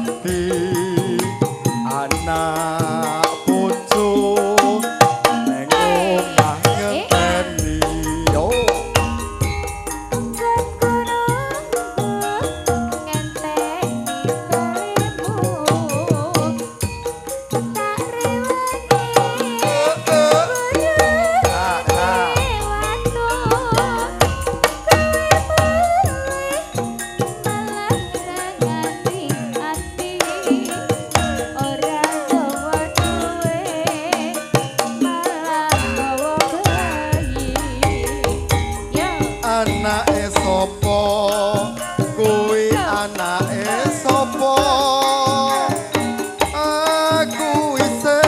dadi anak bojo ning omah ngenteni yo anake sapa kuwi anake sapa aku isih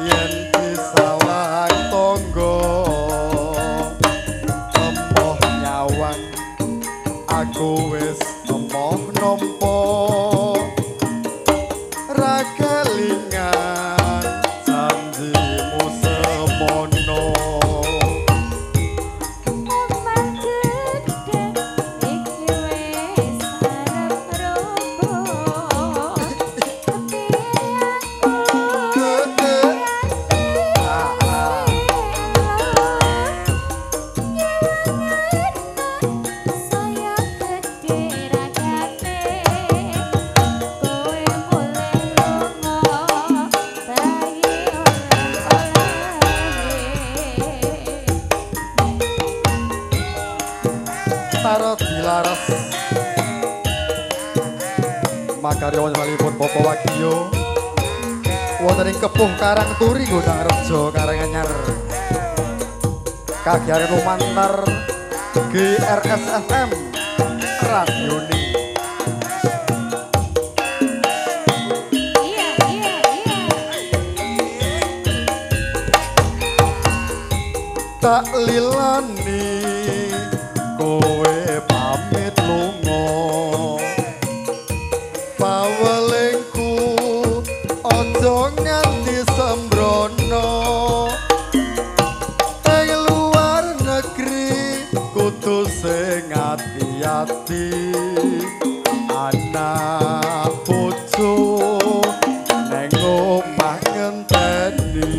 yen disawang tangga emoh nyawang aku wis emoh nampa ra kelingan janjimu semono Taro dilaras makarya salipun Bapa Wagio wonten ing Kepuh Karangturi Gondang Rejo Karanganyar kagiatan lumantar GRS FM Radioni tak lilani kowe pamit lunga pawelingku aja nganti sembrono ing luar negeri kudu sing ati-ati anak bojo ning omah ngenteni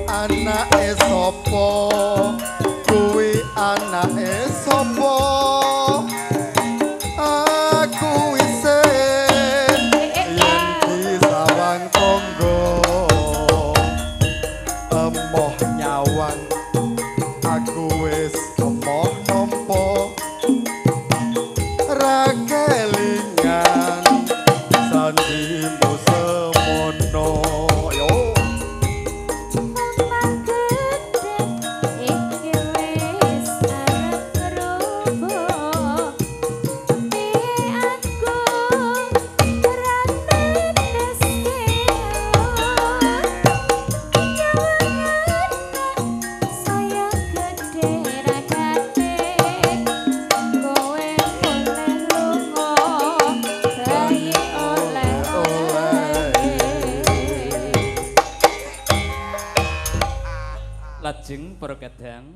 anake sapa kuwi anake sapa aku isih yen disawang tangga emoh nyawang aku wis emoh nampa ra kelingan janjimu semono yo lajeng para kadang